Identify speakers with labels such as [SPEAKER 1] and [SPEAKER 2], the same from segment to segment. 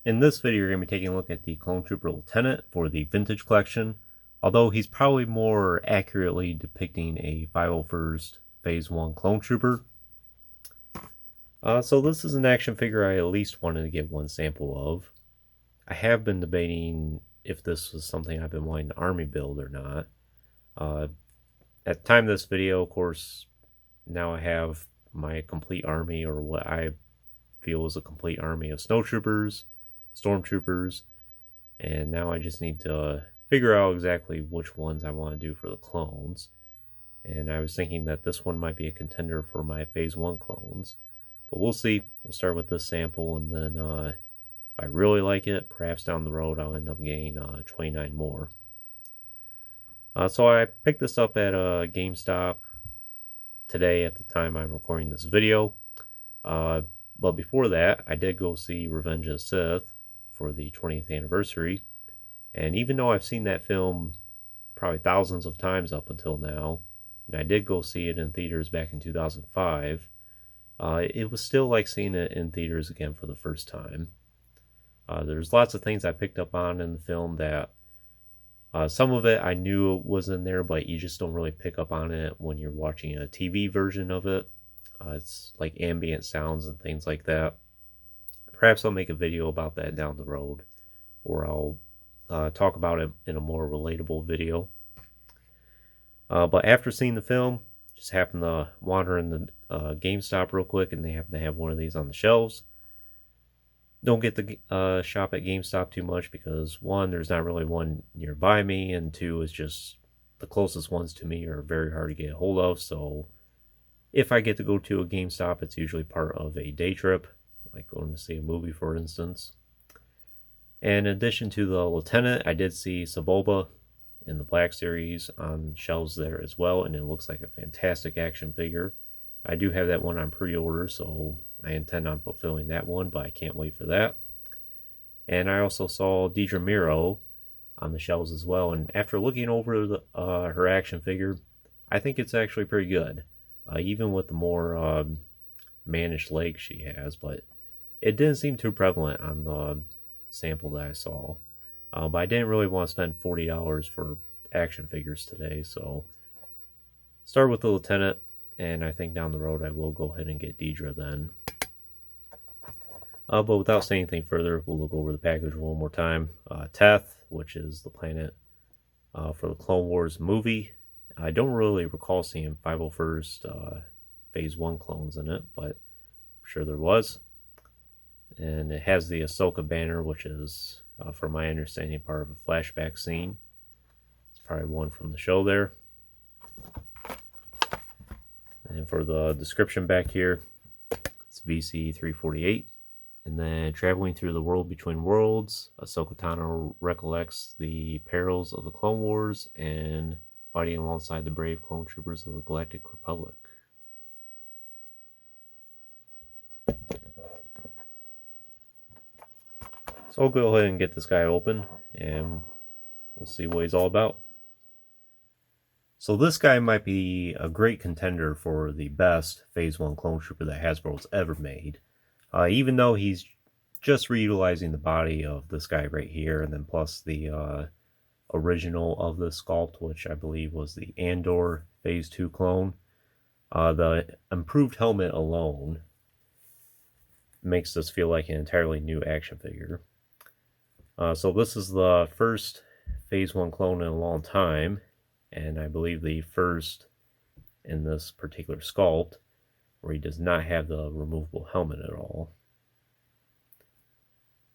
[SPEAKER 1] In this video, you're going to be taking a look at the Clone Trooper Lieutenant for the Vintage Collection, although he's probably more accurately depicting a 501st Phase 1 Clone Trooper. So this is an action figure I at least wanted to get one sample of. I have been debating if this was something I've been wanting to army build or not. At the time of this video, of course, now I have my complete army, or what I feel is a complete army of snowtroopers, stormtroopers, and now I just need to figure out exactly which ones I want to do for the clones. And I was thinking that this one might be a contender for my Phase 1 clones. But we'll see. We'll start with this sample, and then if I really like it, perhaps down the road I'll end up getting 29 more. So I picked this up at GameStop today at the time I'm recording this video. But before that, I did go see Revenge of the Sith for the 20th anniversary. And even though I've seen that film probably thousands of times up until now, and I did go see it in theaters back in 2005, it was still like seeing it in theaters again for the first time. There's lots of things I picked up on in the film that some of it I knew was in there, but you just don't really pick up on it when you're watching a TV version of it. It's like ambient sounds and things like that. Perhaps I'll make a video about that down the road, or I'll talk about it in a more relatable video. But after seeing the film, just happened to wander in the GameStop real quick, and they happen to have one of these on the shelves. Don't get the shop at GameStop too much because, one, there's not really one nearby me, and two, it's just the closest ones to me are very hard to get a hold of. So if I get to go to a GameStop, it's usually part of a day trip, like going to see a movie, for instance. And in addition to the Lieutenant, I did see Sebulba in the Black Series on shelves there as well, and it looks like a fantastic action figure. I do have that one on pre-order, so I intend on fulfilling that one, but I can't wait for that. And I also saw Deidre Miro on the shelves as well, and after looking over her action figure, I think it's actually pretty good, even with the more mannish legs she has, but it didn't seem too prevalent on the sample that I saw. But I didn't really want to spend $40 for action figures today, so start with the Lieutenant, and I think down the road I will go ahead and get Deidre then. But without saying anything further, we'll look over the package one more time. Teth, which is the planet for the Clone Wars movie. I don't really recall seeing 501st Phase 1 clones in it, but I'm sure there was. And it has the Ahsoka banner, which is, from my understanding, part of a flashback scene. It's probably one from the show there. And for the description back here, it's VC 348. And then traveling through the world between worlds, Ahsoka Tano recollects the perils of the Clone Wars and fighting alongside the brave clone troopers of the Galactic Republic. So I'll go ahead and get this guy open, and we'll see what he's all about. So this guy might be a great contender for the best Phase 1 clone trooper that Hasbro's ever made. Even though he's just reutilizing the body of this guy right here, and then plus the original of the sculpt, which I believe was the Andor Phase 2 clone. The improved helmet alone makes this feel like an entirely new action figure. So this is the first Phase 1 clone in a long time, and I believe the first in this particular sculpt, where he does not have the removable helmet at all.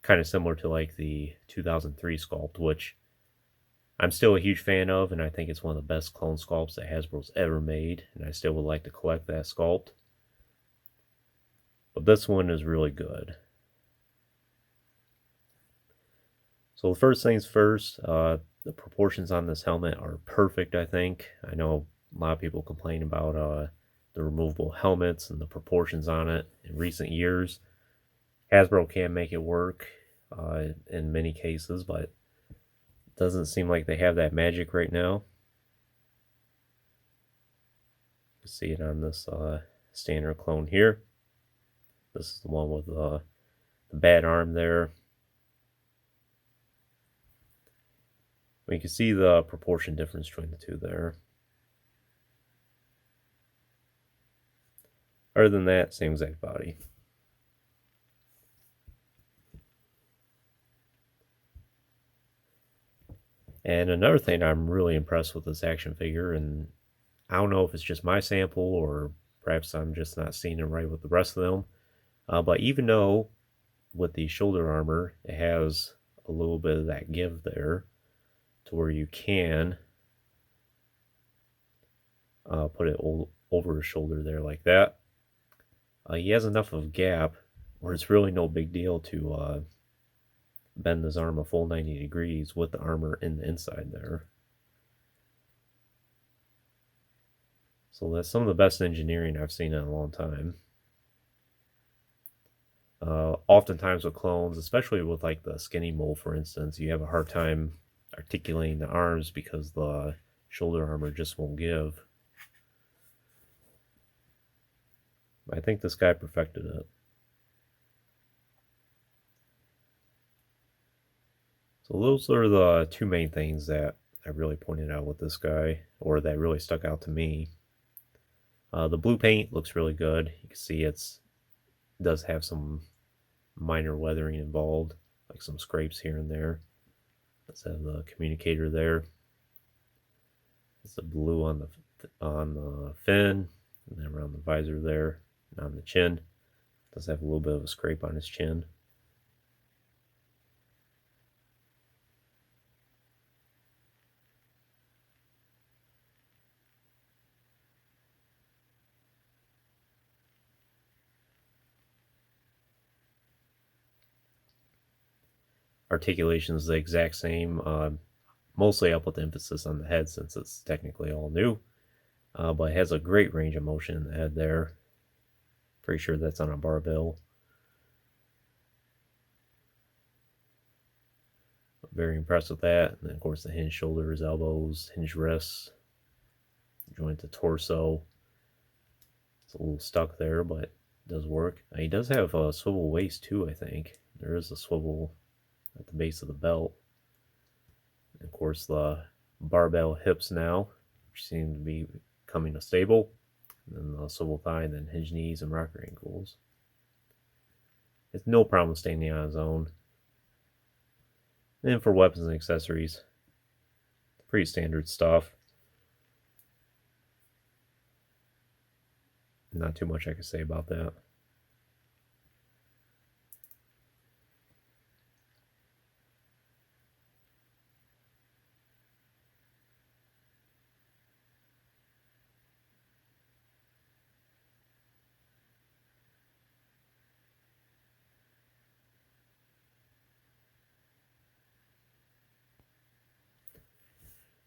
[SPEAKER 1] Kind of similar to like the 2003 sculpt, which I'm still a huge fan of, and I think it's one of the best clone sculpts that Hasbro's ever made, and I still would like to collect that sculpt. But this one is really good. So the first things first, the proportions on this helmet are perfect, I think. I know a lot of people complain about the removable helmets and the proportions on it in recent years. Hasbro can make it work in many cases, but it doesn't seem like they have that magic right now. You see it on this standard clone here. This is the one with the bad arm there. Well, you can see the proportion difference between the two there. Other than that, same exact body. And another thing I'm really impressed with this action figure, and I don't know if it's just my sample or perhaps I'm just not seeing it right with the rest of them, but even though with the shoulder armor it has a little bit of that give there to where you can put it over his shoulder there like that, he has enough of a gap where it's really no big deal to bend his arm a full 90 degrees with the armor in the inside there. So that's some of the best engineering I've seen in a long time. Oftentimes with clones, especially with like the skinny mold, for instance, you have a hard time articulating the arms because the shoulder armor just won't give. I think this guy perfected it. So those are the two main things that I really pointed out with this guy, or that really stuck out to me. The blue paint looks really good. You can see it does have some minor weathering involved, like some scrapes here and there. Let's have the communicator there. It's the blue on the fin, and then around the visor there, and on the chin. Does have a little bit of a scrape on his chin. Articulation is the exact same. Mostly I'll put the emphasis on the head since it's technically all new. But it has a great range of motion in the head there. Pretty sure that's on a barbell. Very impressed with that. And then of course the hinged shoulders, elbows, hinged wrists, joint to torso. It's a little stuck there, but it does work. He does have a swivel waist too, I think. There is a swivel at the base of the belt. And of course the barbell hips now, which seem to be coming to stable. And then the swivel thigh, and then hinge knees and rocker ankles. It's no problem standing on his own. And then for weapons and accessories, pretty standard stuff. Not too much I can say about that.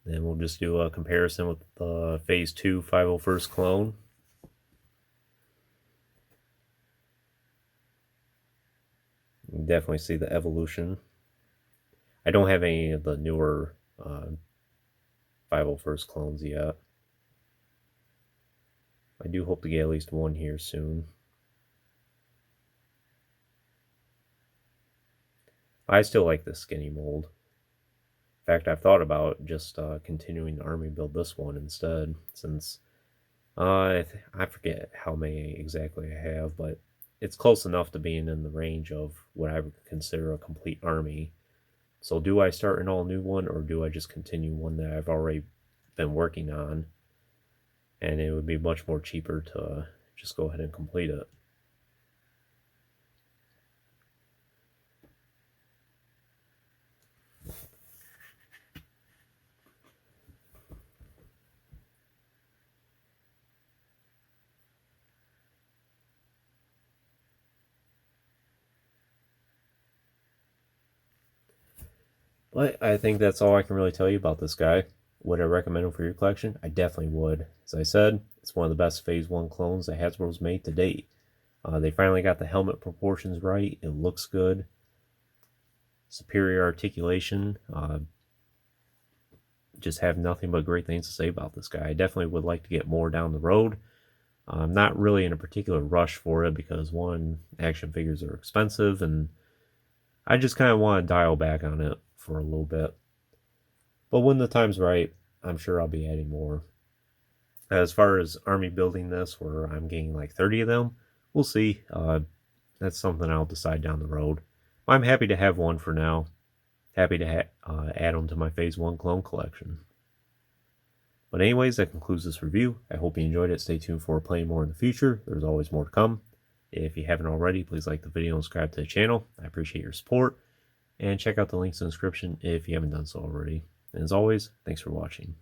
[SPEAKER 1] Then we'll just do a comparison with the Phase 2 501st clone. You can definitely see the evolution. I don't have any of the newer 501st clones yet. I do hope to get at least one here soon. I still like the skinny mold. In fact, I've thought about just continuing the army build this one instead, since I forget how many exactly I have, but it's close enough to being in the range of what I would consider a complete army. So do I start an all new one, or do I just continue one that I've already been working on? And it would be much more cheaper to just go ahead and complete it. But I think that's all I can really tell you about this guy. Would I recommend him for your collection? I definitely would. As I said, it's one of the best Phase 1 clones that Hasbro's made to date. They finally got the helmet proportions right. It looks good. Superior articulation. Just have nothing but great things to say about this guy. I definitely would like to get more down the road. I'm not really in a particular rush for it because, one, action figures are expensive, and I just kind of want to dial back on it for a little bit. But when the time's right, I'm sure I'll be adding more. As far as army building this, where I'm getting like 30 of them, we'll see. That's something I'll decide down the road. I'm happy to have one for now. Happy to add them to my Phase 1 clone collection. But anyways, that concludes this review. I hope you enjoyed it. Stay tuned for playing more in the future. There's always more to come. If you haven't already, please like the video and subscribe to the channel. I appreciate your support. And check out the links in the description if you haven't done so already. And as always, thanks for watching.